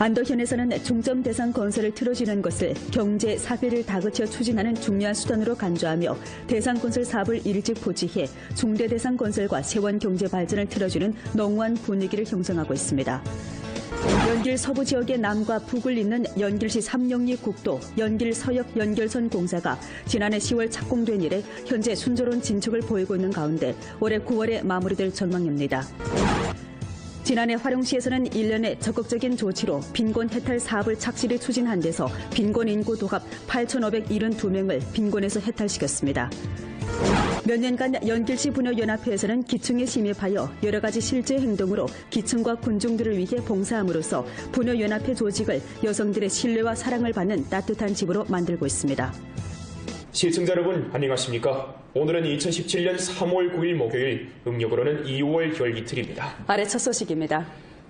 안도현에서는 중점 대상 건설을 틀어주는 것을 경제 사회를 다그쳐 추진하는 중요한 수단으로 간주하며 대상 건설 사업을 일찍 포기해 중대 대상 건설과 세원 경제 발전을 틀어주는 농후한 분위기를 형성하고 있습니다. 연길 서부 지역의 남과 북을 잇는 연길시 삼영리 국도 연길 서역 연결선 공사가 지난해 10월 착공된 이래 현재 순조로운 진척을 보이고 있는 가운데 올해 9월에 마무리될 전망입니다. 지난해 화룡시에서는 1년의 적극적인 조치로 빈곤 해탈 사업을 착실히 추진한 데서 빈곤 인구 도합 8,572명을 빈곤에서 해탈시켰습니다. 몇 년간 연길시 부녀연합회에서는 기층에 심입하여 여러 가지 실제 행동으로 기층과 군중들을 위해 봉사함으로써 부녀연합회 조직을 여성들의 신뢰와 사랑을 받는 따뜻한 집으로 만들고 있습니다. 시청자 여러분 안녕하십니까? 오늘은 2017년 3월 9일 목요일, 음력으로는 2월 결 이틀입니다. 아래 첫 소식입니다.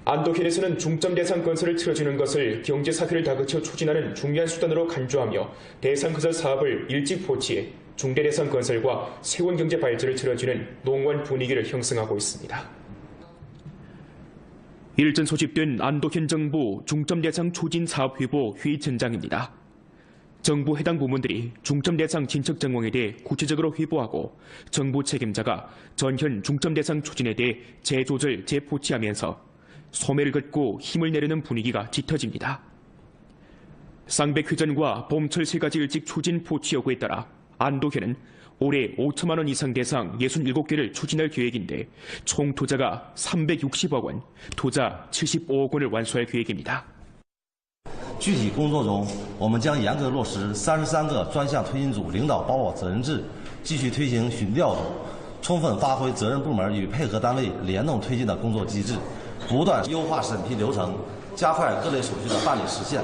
안도현에서는 중점 대상 건설을 틀어주는 것을 경제 사회를 다그쳐 추진하는 중요한 수단으로 간주하며 대상 건설 사업을 일찍 포기해 중대 대상 건설과 세원 경제 발전을 틀어주는 농후한 분위기를 형성하고 있습니다. 일전 소집된 안도현 정부 중점 대상 추진 사업 회보 회의 전장입니다. 정부 해당 부문들이 중점 대상 진척 정황에 대해 구체적으로 회보하고 정부 책임자가 전현 중점 대상 추진에 대해 재조절, 재포치하면서 소매를 긋고 힘을 내려는 분위기가 짙어집니다. 쌍백회전과 봄철 세 가지 일찍 추진 포치 여부에 따라 안도현은 올해 5천만 원 이상 대상 67개를 추진할 계획인데 총 투자가 360억 원, 투자 75억 원을 완수할 계획입니다. 具体工作中，我们将严格落实33个专项推进组领导包保责任制，继续推行巡调组，充分发挥责任部门与配合单位联动推进的工作机制，不断优化审批流程，加快各类手续的办理实现，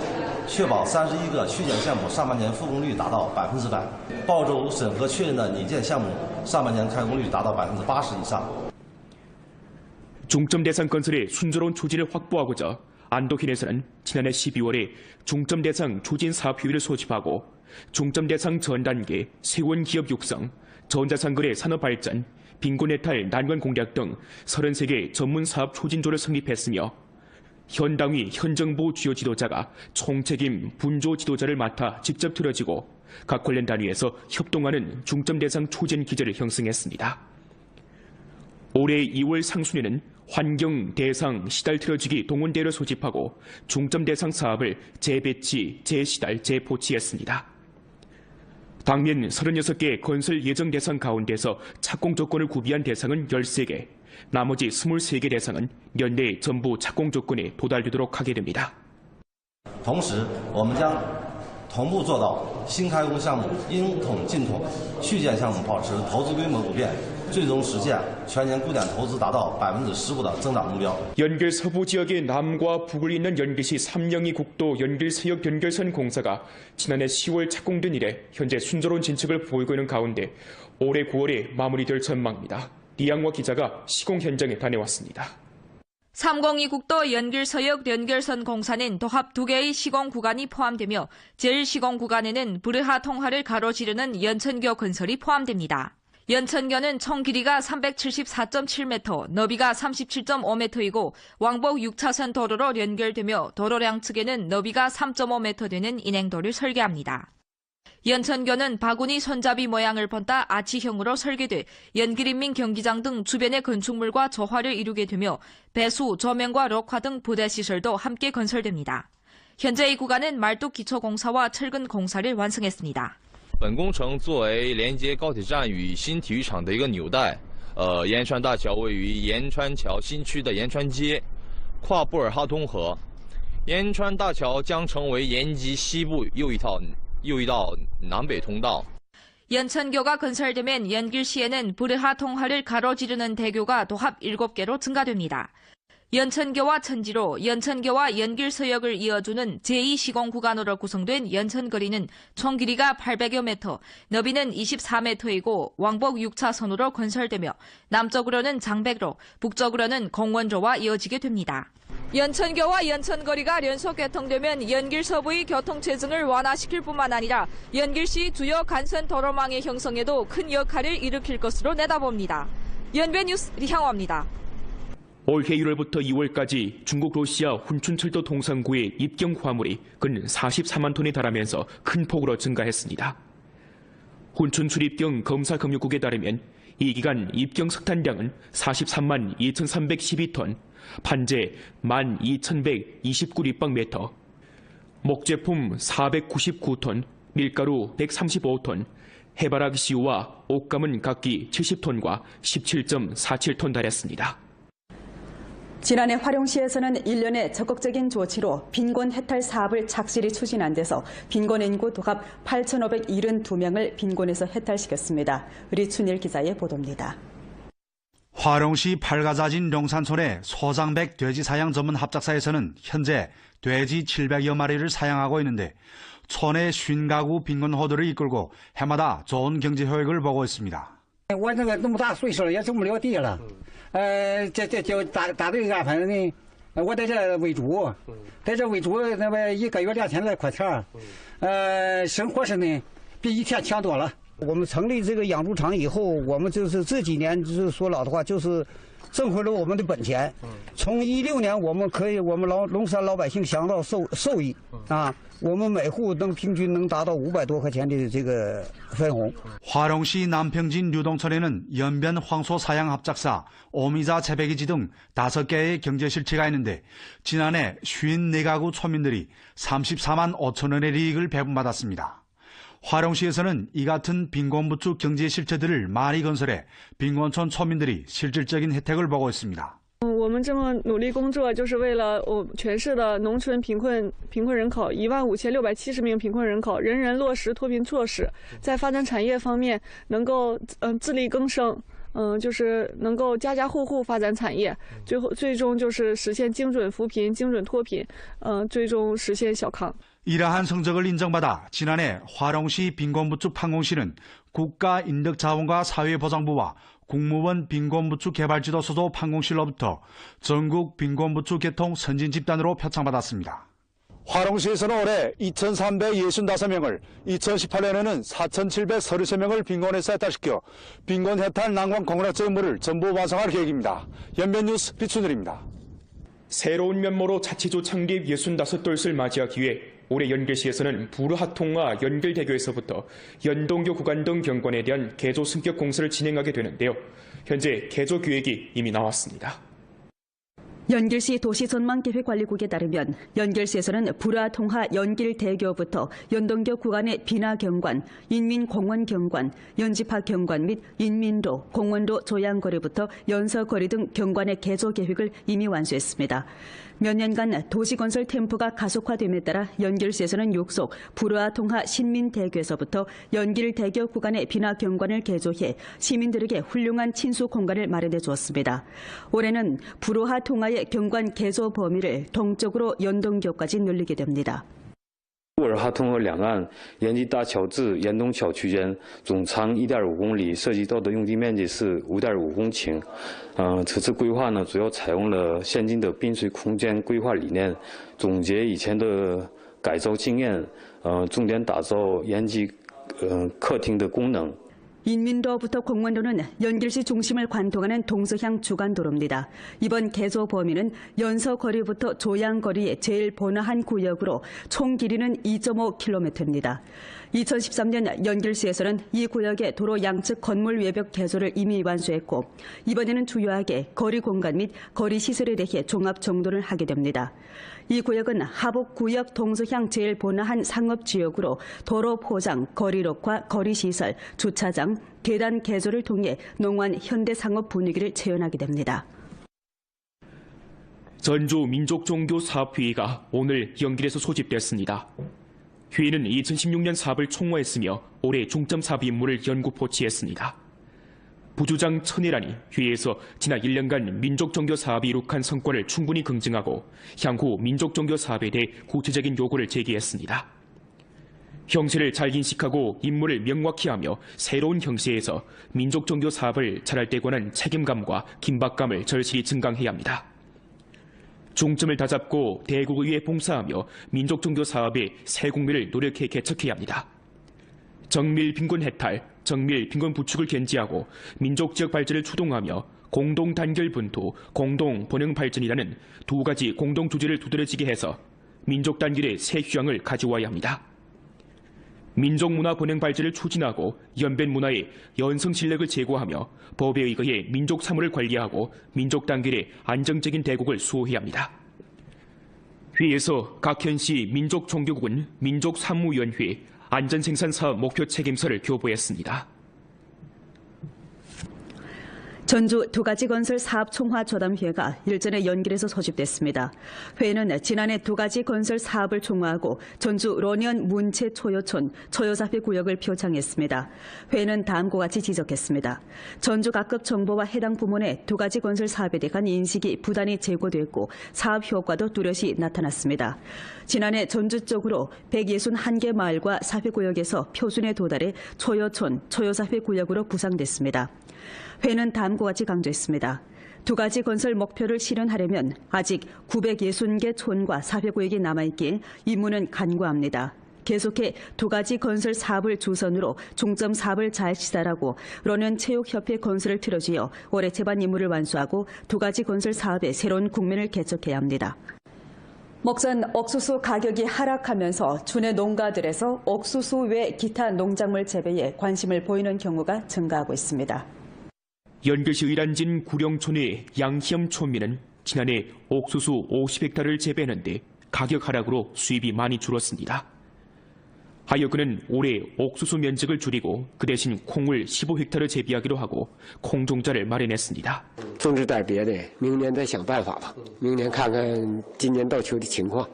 确保31个续建项目上半年复工率达到100%，报州审核确认的拟建项目上半年开工率达到80%以上。 중점 대상 건설의 순조로운 추진을 확보하고자 안도현에서는 지난해 12월에 중점 대상 추진 사업 협의를 소집하고 중점 대상 전 단계 세원 기업 육성, 전자상거래 산업 발전, 빈곤 해탈 난관 공략 등 33개 전문 사업 추진조를 성립했으며 현 당위 현 정부 주요 지도자가 총책임 분조 지도자를 맡아 직접 틀어지고 각 관련 단위에서 협동하는 중점 대상 추진 기제를 형성했습니다. 올해 2월 상순에는 환경, 대상, 시달 틀어주기 동원대를 소집하고 중점 대상 사업을 재배치, 재시달, 재포치했습니다. 당면 36개 건설 예정 대상 가운데서 착공 조건을 구비한 대상은 13개, 나머지 23개 대상은 연내 전부 착공 조건에 도달되도록 하게 됩니다. 同时，我们将同步做到新开工项目应统尽统，续建项目保持投资规模不变。 最终实现全年固点投资达到15%的增长目标。 연길 서부 지역의 남과 북을 잇는 연길시 삼영리 국도 연길 서역 연결선 공사가 지난해 10월 착공된 이래 현재 순조로운 진척을 보이고 있는 가운데 올해 9월에 마무리될 전망입니다. 리양화 기자가 시공 현장에 다녀왔습니다. 302 국도 연길 서역 연결선 공사는 도합 2개의 시공 구간이 포함되며 제1시공 구간에는 브르하 통하를 가로지르는 연천교 건설이 포함됩니다. 연천교는 총 길이가 374.7m, 너비가 37.5m이고 왕복 6차선 도로로 연결되며 도로 양측에는 너비가 3.5m 되는 인행도를 설계합니다. 연천교는 바구니 손잡이 모양을 본따 아치형으로 설계돼 연길인민 경기장 등 주변의 건축물과 조화를 이루게 되며 배수, 조명과 록화 등 부대시설도 함께 건설됩니다. 현재 이 구간은 말뚝 기초공사와 철근 공사를 완성했습니다. 本工程作为连接高铁站与新体育场的一个纽带，延川大桥位于延川桥新区的延川街，跨布尔哈通河。延川大桥将成为延吉西部又一道南北通道。 연천교가 건설되면 연길시에는 부르하 통하를 가로지르는 대교가 도합 7개로 증가됩니다. 연천교와 천지로 연천교와 연길서역을 이어주는 제2시공 구간으로 구성된 연천거리는 총 길이가 800여 m, 너비는 24m이고 왕복 6차선으로 건설되며 남쪽으로는 장백로, 북쪽으로는 공원로와 이어지게 됩니다. 연천교와 연천거리가 연속 개통되면 연길 서부의 교통체증을 완화시킬 뿐만 아니라 연길시 주요 간선 도로망의 형성에도 큰 역할을 일으킬 것으로 내다봅니다. 연배뉴스 리향화입니다. 올해 1월부터 2월까지 중국 러시아 훈춘철도 동상구의 입경 화물이 근 44만 톤에 달하면서 큰 폭으로 증가했습니다. 훈춘 출입경 검사금융국에 따르면 이 기간 입경 석탄량은 43만 2,312톤, 반제 12,129立方메터, 목제품 499톤, 밀가루 135톤, 해바라기 씨유와 옥감은 각기 70톤과 17.47톤 달했습니다. 지난해 화룡시에서는 1년의 적극적인 조치로 빈곤 해탈 사업을 착실히 추진한 데서 빈곤 인구 도합 8,572명을 빈곤에서 해탈시켰습니다. 리춘일 기자의 보도입니다. 화룡시 팔가자진 룡산촌의 소장백 돼지 사양 전문 합작사에서는 현재 돼지 700여 마리를 사양하고 있는데 촌의 50가구 빈곤 호들을 이끌고 해마다 좋은 경제 효익을 보고 있습니다. 我那个那么大岁数了，也种不了地了。这就咋的安排呢？我在这喂猪，在这喂猪，那么1个月2000来块钱，生活是呢比以前强多了。我们成立这个养猪场以后，我们就是这几年就是说老的话，就是挣回了我们的本钱。从16年，我们龙山老百姓享到受益啊。 我们每户平均能达到500多块钱的这个分红。 화룡시 남평진 류동촌에는 연변 황소 사양 합작사, 오미자 재배기지 등 5개의 경제 실체가 있는데 지난해 54가구村民들이 34만 5천 원의 이익을 배분받았습니다. 화룡시에서는 이 같은 빈곤부축 경제 실체들을 많이 건설해 빈곤촌村民들이 실질적인 혜택을 보고 있습니다. 我们这么努力工作，就是为了全市的农村贫困人口15670名贫困人口，人人落实脱贫措施，在发展产业方面能够自力更生，就是能够家户户发展产业，最终就是实现精准扶贫、精准脱贫，最终实现小康。 이러한 성적을 인정받아 지난해 화룡시 빈곤부축 판공실은 국가인력자원과 사회보장부와 국무원 빈곤부축개발지도소도 판공실로부터 전국 빈곤부축 개통 선진 집단으로 표창받았습니다. 화룡시에서는 올해 2,365명을, 2018년에는 4,733명을 빈곤에서 해탈시켜 빈곤 해탈 난관 공론화적 업무를 전부 완성할 계획입니다. 연변뉴스 리춘일입니다. 새로운 면모로 자치조 창립 65돌을 맞이하기 위해 올해 연길시에서는 부르하통과 연길대교에서부터 연동교 구간 등 경관에 대한 개조 승격 공사를 진행하게 되는데요. 현재 개조 계획이 이미 나왔습니다. 연길시 도시전망계획관리국에 따르면 연길시에서는 불화통하 연길대교부터 연동교 구간의 비나경관, 인민공원경관, 연지파경관 및 인민로, 공원로 조양거리부터 연서거리 등 경관의 개조 계획을 이미 완수했습니다. 몇 년간 도시건설 템포가 가속화됨에 따라 연길시에서는 육속 불화통하 신민대교에서부터 연길대교 구간의 비나경관을 개조해 시민들에게 훌륭한 친수 공간을 마련해 주었습니다. 올해는 불화통하의 경관 개조 범위를 동쪽으로 연동교까지 늘리게 됩니다. 布尔哈通河两岸延吉大桥至延东桥区间总长 1.5公里，涉及到的用地面积是 5.5公顷。此次规划呢，主要采用了现今的滨水空间规划理念，总结以前的改造经验，重点打造延吉客厅的功能。 인민로부터 공원로는 연길시 중심을 관통하는 동서향 주간도로입니다. 이번 개조 범위는 연서거리부터 조양거리의 제일 번화한 구역으로 총 길이는 2.5km입니다. 2013년 연길시에서는 이 구역의 도로 양측 건물 외벽 개조를 이미 완수했고 이번에는 주요하게 거리 공간 및 거리 시설에 대해 종합 정돈을 하게 됩니다. 이 구역은 하북구역 동서향 제일 번화한 상업지역으로 도로 포장, 거리 녹화, 거리 시설, 주차장, 계단 개조를 통해 농원 현대상업 분위기를 재현하게 됩니다. 전주 민족종교사업회의가 오늘 연길에서 소집됐습니다. 회의는 2016년 사업을 총괄했으며 올해 중점 사업 임무를 연구포치했습니다. 부주장 천혜란이 회의에서 지난 1년간 민족종교 사업이 이룩한 성과를 충분히 긍증하고 향후 민족종교 사업에 대해 구체적인 요구를 제기했습니다. 형세를 잘 인식하고 임무를 명확히 하며 새로운 형세에서 민족종교 사업을 잘할 때 관한 책임감과 긴박감을 절실히 증강해야 합니다. 중점을 다잡고 대국의회에 봉사하며 민족종교 사업의 새 국면을 노력해 개척해야 합니다. 정밀 빈곤 해탈, 정밀 빈곤 부축을 견지하고 민족 지역 발전을 추동하며 공동 단결 분투, 공동 번영 발전이라는 두 가지 공동 주제를 두드러지게 해서 민족 단결의 새 휴양을 가져와야 합니다. 민족 문화 번영 발전을 추진하고 연변 문화의 연성 실력을 제고하며 법에 의거해 민족 사무를 관리하고 민족 단결의 안정적인 대국을 수호해야 합니다. 회의에서 각 현시 민족 종교국은 민족사무위원회 안전생산사업 목표 책임서를 교부했습니다. 전주 두 가지 건설 사업 총화 조담회가 일전에 연길에서 소집됐습니다. 회의는 지난해 두 가지 건설 사업을 총화하고 전주 론현 문체 초여촌 초여사회 구역을 표창했습니다. 회의는 다음과 같이 지적했습니다. 전주 각급 정보와 해당 부문의 두 가지 건설 사업에 대한 인식이 부단히 제고됐고 사업 효과도 뚜렷이 나타났습니다. 지난해 전주 쪽으로 161개 마을과 사회구역에서 표준에 도달해 초여촌 초여사회 구역으로 구상됐습니다. 회는 다음과 같이 강조했습니다. 두 가지 건설 목표를 실현하려면 아직 960개 촌과 사회구역이 남아있기에 임무는 간과합니다. 계속해 두 가지 건설 사업을 주선으로 중점 사업을 잘 시달하고 론현 체육협회 건설을 틀어쥐어 올해 제반 임무를 완수하고 두 가지 건설 사업의 새로운 국면을 개척해야 합니다. 먹전 옥수수 가격이 하락하면서 주내 농가들에서 옥수수 외 기타 농작물 재배에 관심을 보이는 경우가 증가하고 있습니다. 연결시 의란진 구령촌의 양희엄 촌민은 지난해 옥수수 50헥타르를 재배했는데 가격 하락으로 수입이 많이 줄었습니다. 하여 그는 올해 옥수수 면적을 줄이고 그 대신 콩을 15헥타르 재배하기로 하고 콩 종자를 마련했습니다. 种植点别的，明年再想办法吧。明年看看今年到秋的情况，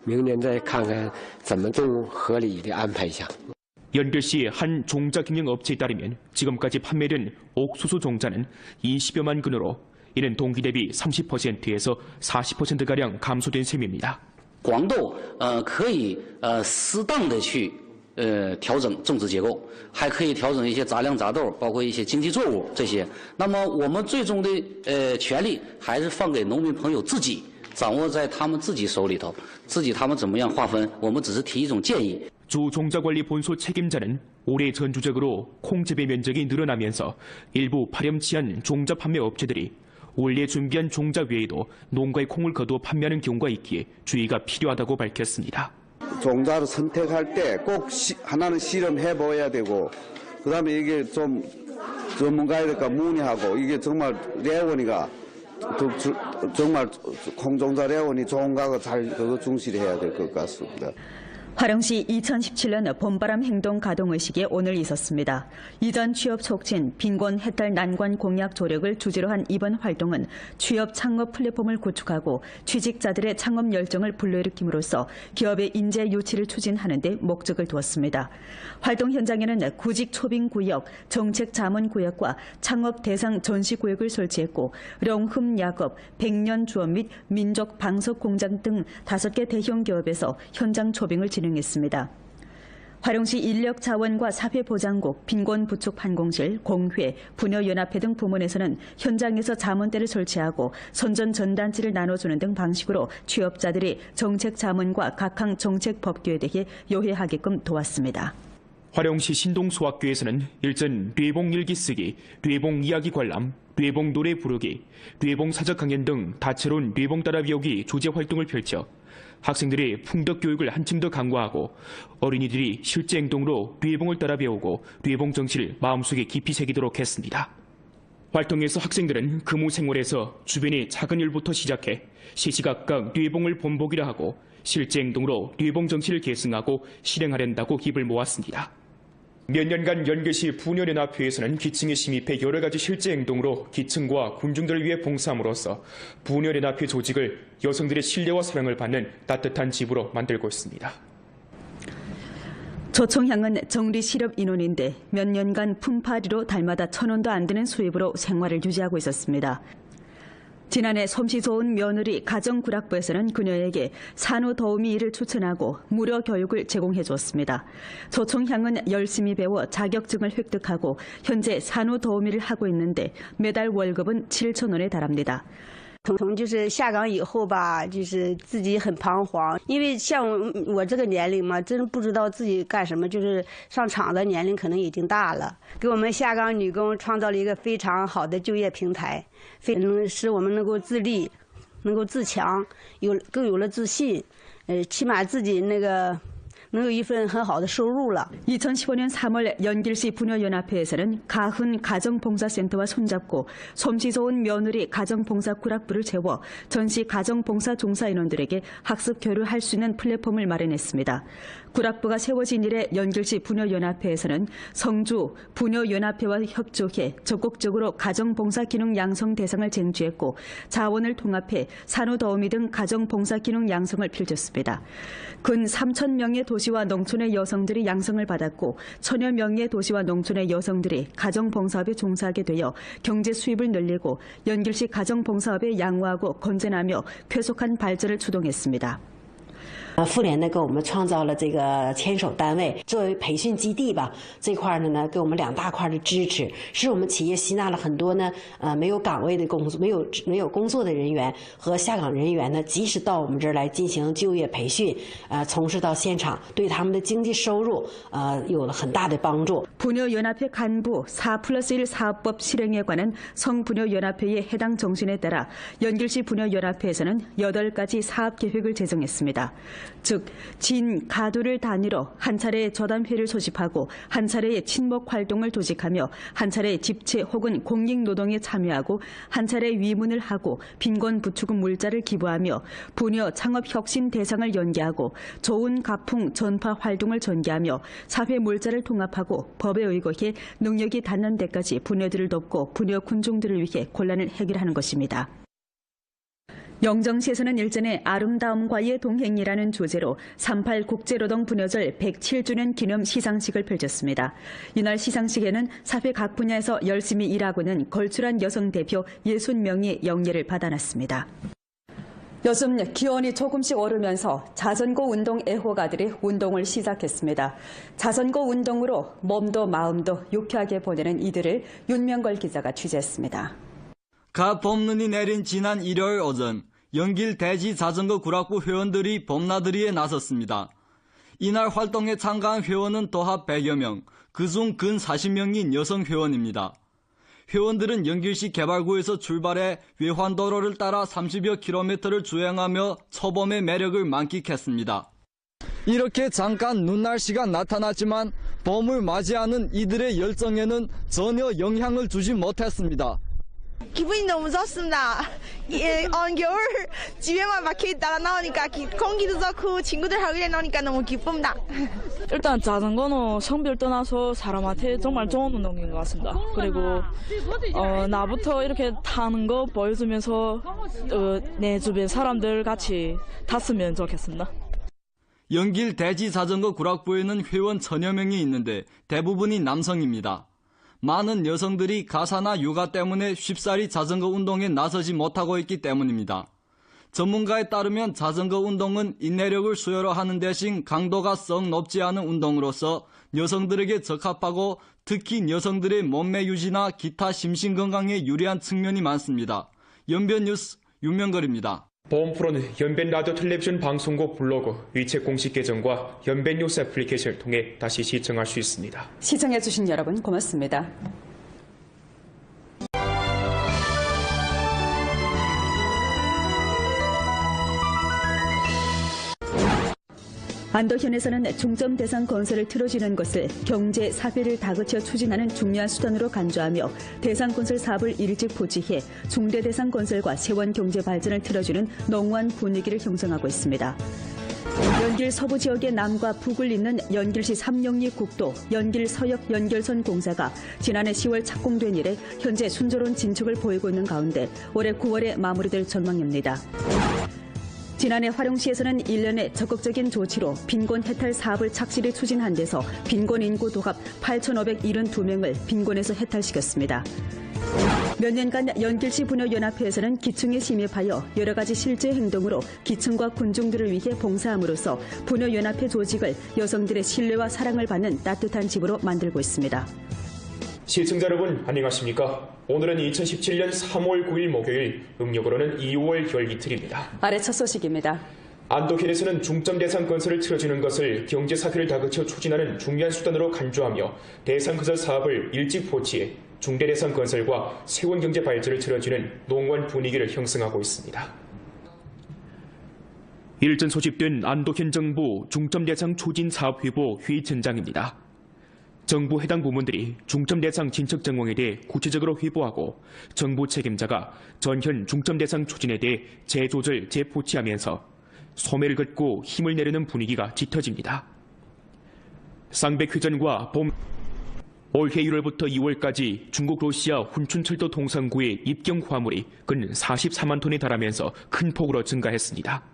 明年再看看怎么种合理的安排一下。 연결시 한 종자 경영 업체에 따르면 지금까지 판매된 옥수수 종자는 20여만 근으로 이는 동기 대비 30%에서 40%가량 감소된 셈입니다. 黄豆可以适当的去调整种植结构，还可以调整一些杂粮杂豆，包括一些经济作物这些。那么我们最终的权利还是放给农民朋友自己，掌握在他们自己手里头，他们怎么样划分，我们只是提一种建议。 주 종자관리 본소 책임자는 올해 전주적으로 콩 재배 면적이 늘어나면서 일부 파렴치한 종자 판매 업체들이 원래 준비한 종자 외에도 농가의 콩을 거두어 판매하는 경우가 있기에 주의가 필요하다고 밝혔습니다. 종자를 선택할 때 꼭 하나는 실험해 보아야 되고 그다음에 이게 좀 전문가들과 문의하고 이게 정말 레원이가 정말 콩종자 레원이 좋은가 잘 그거 중시해야 될 것 같습니다. 화령시 2017년 봄바람 행동 가동의식이 오늘 있었습니다. 이전 취업 촉진, 빈곤 해탈 난관 공약 조력을 주제로 한 이번 활동은 취업 창업 플랫폼을 구축하고 취직자들의 창업 열정을 불러일으킴으로써 기업의 인재 유치를 추진하는 데 목적을 두었습니다. 활동 현장에는 구직 초빙구역, 정책 자문구역과 창업 대상 전시구역을 설치했고 령흠 야급, 백년 주업 및 민족 방석 공장 등 5개 대형 기업에서 현장 초빙을 진행했습니다. 화령시 인력자원과 사회보장국, 빈곤부축판공실, 공회, 부녀연합회 등 부문에서는 현장에서 자문대를 설치하고 선전전단지를 나눠주는 등 방식으로 취업자들이 정책 자문과 각항 정책 법규에 대해 요해하게끔 도왔습니다. 화령시 신동소학교에서는 일전 뇌봉 일기 쓰기, 뇌봉 이야기 관람, 뇌봉 노래 부르기, 뇌봉 사적 강연 등 다채로운 뇌봉 따라 배우기 조제 활동을 펼쳐 학생들의 풍덕 교육을 한층 더 강화하고 어린이들이 실제 행동으로 뇌봉을 따라 배우고 뇌봉 정신을 마음속에 깊이 새기도록 했습니다. 활동에서 학생들은 근무 생활에서 주변의 작은 일부터 시작해 시시각각 뇌봉을 본보기라 하고 실제 행동으로 뇌봉 정신을 계승하고 실행하려고 힘을 모았습니다. 몇 년간 연계시 부녀연합회에서는 기층에 심입해 여러 가지 실제 행동으로 기층과 군중들을 위해 봉사함으로써 부녀연합회 조직을 여성들의 신뢰와 사랑을 받는 따뜻한 집으로 만들고 있습니다. 조총향은 정리 실업 인원인데 몇 년간 품팔이로 달마다 1,000원도 안 되는 수입으로 생활을 유지하고 있었습니다. 지난해 솜씨 좋은 며느리 가정구락부에서는 그녀에게 산후도우미 일을 추천하고 무료 교육을 제공해 주었습니다. 조총향은 열심히 배워 자격증을 획득하고 현재 산후도우미를 하고 있는데 매달 월급은 7,000원에 달합니다. 从就是下岗以后吧，就是自己很彷徨，因为像我这个年龄嘛，真不知道自己干什么，就是上厂的年龄可能已经大了，给我们下岗女工创造了一个非常好的就业平台，使我们能够自立，能够自强，更有了自信，起码自己能有一份很好的收入了。 2015년 3월 연길시 부녀연합회에서는 가훈 가정봉사센터와 손잡고 솜씨 좋은 며느리 가정봉사 구락부를 채워 전시 가정봉사 종사 인원들에게 학습 교류할 수 있는 플랫폼을 마련했습니다. 구락부가 세워진 이래 연길시 부녀연합회에서는 성주 부녀연합회와 협조해 적극적으로 가정봉사 기능 양성 대상을 쟁취했고 자원을 통합해 산후더우미 등 가정봉사 기능 양성을 펼쳤습니다. 근 3,000명의 도시와 농촌의 여성들이 양성을 받았고 1,000여 명의 도시와 농촌의 여성들이 가정봉사업에 종사하게 되어 경제 수입을 늘리고 연길시 가정봉사업에 양호하고 건전하며 쾌속한 발전을 주동했습니다. 妇联呢给我们创造了这个牵手单位，作为培训基地吧，这块呢给我们2大块的支持，使我们企业吸纳了很多呢没有岗位的工作、没有工作的人员和下岗人员呢，及时到我们这儿来进行就业培训，从事到现场，对他们的经济收入有了很大的帮助。 부녀연합회 간부 4+1 사업법 실행에 관한 성부녀연합회의 해당 정신에 따라 연길시 부녀연합회에서는 8가지 사업 계획을 제정했습니다. 즉, 진, 가두를 단위로 한 차례의 저담회를 소집하고 한 차례의 친목 활동을 조직하며 한 차례의 집체 혹은 공익노동에 참여하고 한 차례 위문을 하고 빈곤 부추금 물자를 기부하며 부녀 창업 혁신 대상을 연계하고 좋은 가풍 전파 활동을 전개하며 사회 물자를 통합하고 법에 의거해 능력이 닿는 데까지 부녀들을 돕고 부녀 군중들을 위해 곤란을 해결하는 것입니다. 영정시에서는 일전에 아름다움과의 동행이라는 주제로 38 국제노동 부녀절 107주년 기념 시상식을 펼쳤습니다. 이날 시상식에는 사회 각 분야에서 열심히 일하고 있는 걸출한 여성 대표 60명이 영예를 받아놨습니다. 요즘 기온이 조금씩 오르면서 자전거 운동 애호가들이 운동을 시작했습니다. 자전거 운동으로 몸도 마음도 유쾌하게 보내는 이들을 윤명걸 기자가 취재했습니다. 갓봄눈이 내린 지난 일요일 오전 연길 대지 자전거 구락부 회원들이 봄나들이에 나섰습니다. 이날 활동에 참가한 회원은 도합 100여 명, 그중 근 40명인 여성 회원입니다. 회원들은 연길시 개발구에서 출발해 외환도로를 따라 30여 킬로미터를 주행하며 초봄의 매력을 만끽했습니다. 이렇게 잠깐 눈날씨가 나타났지만 봄을 맞이하는 이들의 열정에는 전혀 영향을 주지 못했습니다. 기분이 너무 좋습니다. 겨울 집에만 박혀 있다가 나오니까 공기도 좋고 친구들하고 나오니까 너무 기쁩니다. 일단 자전거는 성별 떠나서 사람한테 정말 좋은 운동인 것 같습니다. 그리고 나부터 이렇게 타는 거 보여주면서 내 주변 사람들 같이 탔으면 좋겠습니다. 연길 대지 자전거 구락부에는 회원 1,000여 명이 있는데 대부분이 남성입니다. 많은 여성들이 가사나 육아 때문에 쉽사리 자전거 운동에 나서지 못하고 있기 때문입니다. 전문가에 따르면 자전거 운동은 인내력을 수요로 하는 대신 강도가 썩 높지 않은 운동으로서 여성들에게 적합하고 특히 여성들의 몸매 유지나 기타 심신건강에 유리한 측면이 많습니다. 연변뉴스 윤명걸입니다. 보험 프로는 연변 라디오 텔레비전 방송국 블로그 위챗 공식 계정과 연변 뉴스 애플리케이션을 통해 다시 시청할 수 있습니다. 시청해주신 여러분 고맙습니다. 안도현에서는 중점 대상 건설을 틀어주는 것을 경제 사회를 다그쳐 추진하는 중요한 수단으로 간주하며 대상 건설 사업을 일찍 포기해 중대 대상 건설과 세원 경제 발전을 틀어주는 농후한 분위기를 형성하고 있습니다. 연길 서부 지역의 남과 북을 잇는 연길시 삼용리 국도 연길 서역 연결선 공사가 지난해 10월 착공된 이래 현재 순조로운 진척을 보이고 있는 가운데 올해 9월에 마무리될 전망입니다. 지난해 화룡시에서는 1년의 적극적인 조치로 빈곤 해탈 사업을 착실히 추진한 데서 빈곤 인구 도합 8,572명을 빈곤에서 해탈시켰습니다. 몇 년간 연길시 부녀연합회에서는 기층에 심입하여 여러 가지 실제 행동으로 기층과 군중들을 위해 봉사함으로써 부녀연합회 조직을 여성들의 신뢰와 사랑을 받는 따뜻한 집으로 만들고 있습니다. 시청자 여러분 안녕하십니까? 오늘은 2017년 3월 9일 목요일, 음력으로는 2월 열 이틀입니다. 아래 첫 소식입니다. 안도현에서는 중점 대상 건설을 틀어주는 것을 경제 사회를 다그쳐 추진하는 중요한 수단으로 간주하며 대상 건설 사업을 일찍 포기해 중대 대상 건설과 세원 경제 발전을 틀어주는 농원 분위기를 형성하고 있습니다. 일전 소집된 안도현 정부 중점 대상 추진 사업 회보 회의 전장입니다. 정부 해당 부문들이 중점 대상 진척 정황에 대해 구체적으로 회보하고 정부 책임자가 전현 중점 대상 추진에 대해 재조절, 재포치하면서 소매를 긋고 힘을 내려는 분위기가 짙어집니다. 쌍백회전과 올해 1월부터 2월까지 중국 러시아 훈춘철도 동상구의 입경 화물이 근 44만 톤에 달하면서 큰 폭으로 증가했습니다.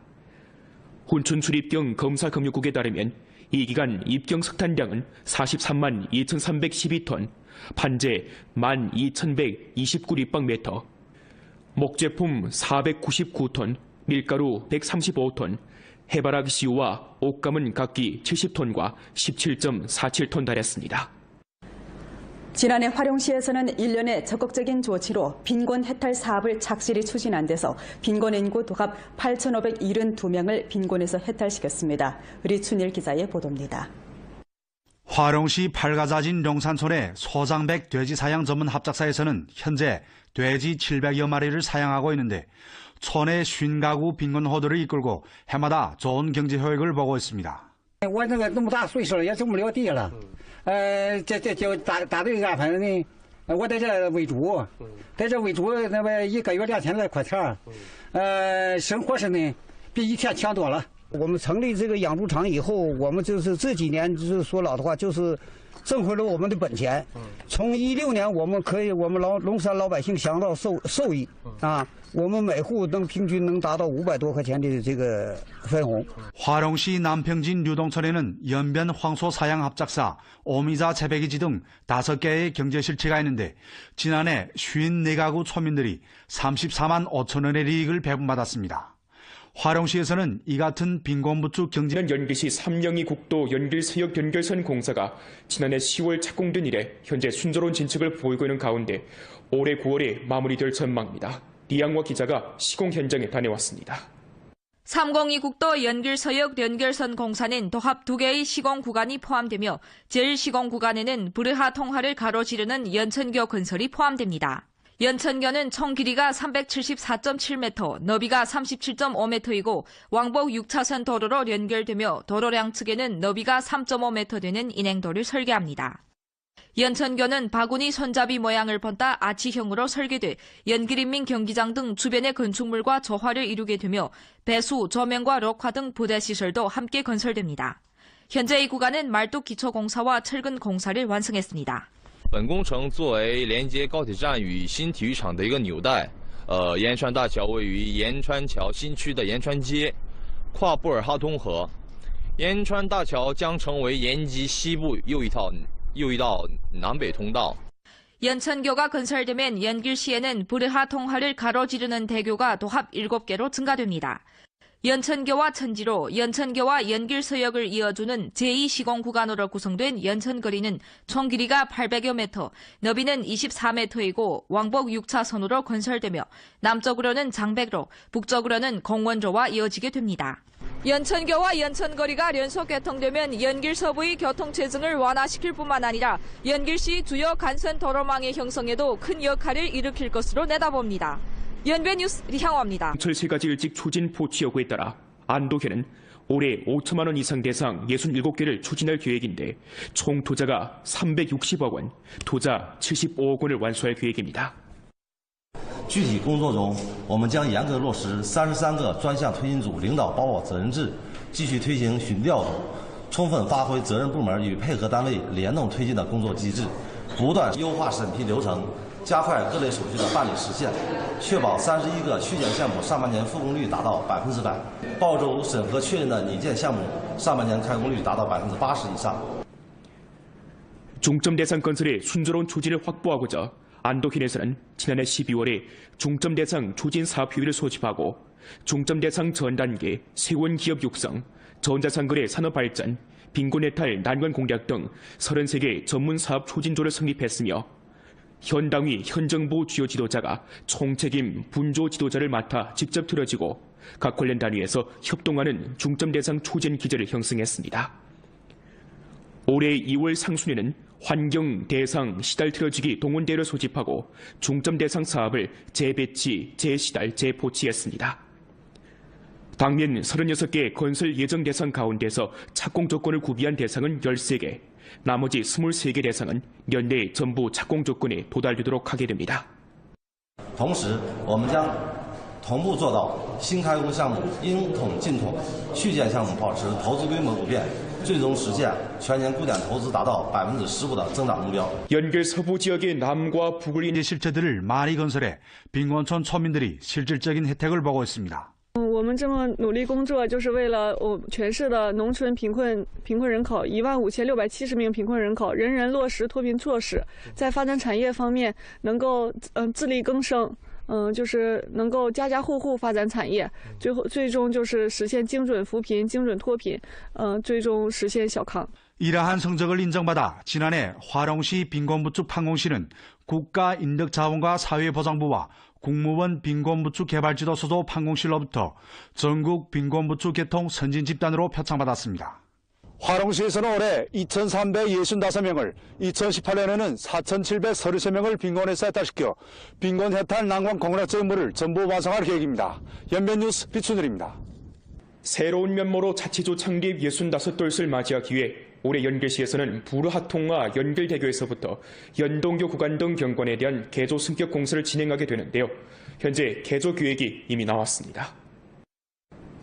훈춘 출입경 검사금융국에 따르면 이 기간 입경 석탄량은 43만 2,312톤, 판재 12,129立方메터, 목제품 499톤, 밀가루 135톤, 해바라기 씨유와 옥감은 각기 70톤과 17.47톤 달했습니다. 지난해 화룡시에서는 1년의 적극적인 조치로 빈곤 해탈 사업을 착실히 추진한 데서 빈곤 인구 도합 8,572명을 빈곤에서 해탈시켰습니다. 의리춘일 기자의 보도입니다. 화룡시 팔가자진 룡산촌의 소장백 돼지 사양 전문 합작사에서는 현재 돼지 700여 마리를 사양하고 있는데 촌의 50가구 빈곤 호들을 이끌고 해마다 좋은 경제 효익을 보고 있습니다. 我那个那么大岁数了，也种不了地了。这就打对安排呢，我在这喂猪，在这喂猪，那么1个月2000块钱，生活是呢比以前强多了。我们成立这个养猪场以后，我们就是这几年就是说老的话，就是挣回了我们的本钱。从16年，我们龙山老百姓享到受益啊。 我们每户平均能达到500多块钱的这个分红。 화룡시 남평진 류동천에는 연변 황소 사양 합작사, 오미자 재배기지 등 5개의 경제 실체가 있는데 지난해 54가구 초민들이 34만 5천 원의 이익을 배분받았습니다. 화룡시에서는 이 같은 빈곤부축 경제는 연길시 삼령이 국도 연길서역 연결선 공사가 지난해 10월 착공된 이래 현재 순조로운 진척을 보이고 있는 가운데 올해 9월에 마무리될 전망입니다. 리양화 기자가 시공 현장에 다녀왔습니다. 302 국도 연길서역 연결선 공사는 도합 2개의 시공 구간이 포함되며 제1시공 구간에는 브르하 통하를 가로지르는 연천교 건설이 포함됩니다. 연천교는 총 길이가 374.7m, 너비가 37.5m이고 왕복 6차선 도로로 연결되며 도로 양측에는 너비가 3.5m 되는 인행도를 설계합니다. 연천교는 바구니 손잡이 모양을 본따 아치형으로 설계돼 연길인민 경기장 등 주변의 건축물과 조화를 이루게 되며 배수, 조명과 록화 등 부대시설도 함께 건설됩니다. 현재 이 구간은 말뚝 기초공사와 철근 공사를 완성했습니다. 本工程作为连接高铁站与新体育场的一个纽带，延川大桥位于延川桥新区的延川街，跨布尔哈通河。延川大桥将成为延吉西部又一道南北通道。 연천교가 건설되면 연길시에는 브르하 통하를 가로지르는 대교가 도합 7개로 증가됩니다. 연천교와 천지로, 연천교와 연길서역을 이어주는 제2시공 구간으로 구성된 연천거리는 총 길이가 800여 m, 너비는 24m이고 왕복 6차선으로 건설되며 남쪽으로는 장백로, 북쪽으로는 공원로와 이어지게 됩니다. 연천교와 연천거리가 연속 개통되면 연길 서부의 교통체증을 완화시킬 뿐만 아니라 연길시 주요 간선 도로망의 형성에도 큰 역할을 일으킬 것으로 내다봅니다. 연배뉴스 리향화입니다. 철 3가지 일찍 추진 포치 여부에 따라 안도현은 올해 5천만 원 이상 대상 67개를 추진할 계획인데 총 투자가 360억 원, 투자 75억 원을 완수할 계획입니다. 具体工作中，我们将严格落实33个专项推进组领导包我责任制，继续推行巡调组，充分发挥责任部门与配合单位联动推进的工作机制，不断优化审批流程，加快各类手续的办理实现，确保31个续建项目上半年复工率达到100%，报州审核确认的拟建项目上半年开工率达到80%以上。 중점 대상 건설의 순조로운 추진을 확보하고자 안도현에서는 지난해 12월에 중점 대상 추진 사업 효율을 소집하고 중점 대상 전 단계 세원 기업 육성, 전자상거래 산업 발전, 빈곤 해탈 난관 공략 등 33개 전문 사업 추진조를 성립했으며 현 당위 현 정부 주요 지도자가 총책임 분조 지도자를 맡아 직접 틀어지고 각 관련 단위에서 협동하는 중점 대상 추진 기제를 형성했습니다. 올해 2월 상순에는 환경 대상 시달 틀어지기 동원대를 소집하고 중점 대상 사업을 재배치, 재시달, 재포치했습니다. 당면 36개 건설 예정 대상 가운데서 착공 조건을 구비한 대상은 13개, 나머지 23개 대상은 연내 전부 착공 조건에 도달되도록 하게 됩니다. 同时，我们将同步做到新开工项目应统尽统，续建项目保持投资规模不变，最终实现全年固点投资达到15%的增长目标。 연결 서부 지역의 남과 북을 실체들을 많이 건설해 빈곤촌村民들이 실질적인 혜택을 보고 있습니다. 我们这么努力工作，就是为了全市的农村贫困人口15670名贫困人口，人人落实脱贫措施，在发展产业方面能够自力更生，就是能够家户户发展产业，最终就是实现精准扶贫、精准脱贫，最终实现小康。 이러한 성적을 인정받아 지난해 화롱시 빈곤부축 판공시는 국가인력자원과 사회보장부와 국무원 빈곤부축 개발지도 소조 판공실로부터 전국 빈곤부축 개통 선진집단으로 표창받았습니다. 화롱시에서는 올해 2,365명을, 2018년에는 4,733명을 빈곤에서 해탈시켜 빈곤 해탈 난관 공략적 임무를 전부 완성할 계획입니다. 연변뉴스 비춘을입니다. 새로운 면모로 자치조 창립 65돌을 맞이하기 위해 올해 연결시에서는 부르하통과 연결대교에서부터 연동교 구간 등 경관에 대한 개조 승격 공사를 진행하게 되는데요. 현재 개조 계획이 이미 나왔습니다.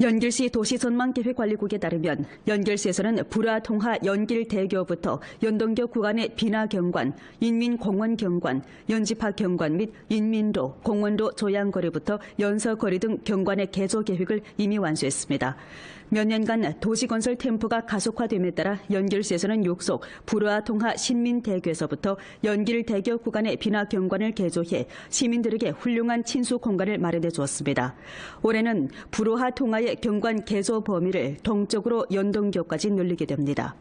연길시 도시전망계획관리국에 따르면 연길시에서는 불화통하 연길대교부터 연동교 구간의 비나경관, 인민공원경관, 연집하경관 및 인민로, 공원로 조양거리부터 연서거리 등 경관의 개조 계획을 이미 완수했습니다. 몇 년간 도시건설 템포가 가속화됨에 따라 연길시에서는 육속 불화통하 신민대교에서부터 연길대교 구간의 비나경관을 개조해 시민들에게 훌륭한 친수 공간을 마련해 주었습니다. 올해는 불화통하의 경관 개조 범위를 동쪽으로 연동교까지 늘리게 됩니다.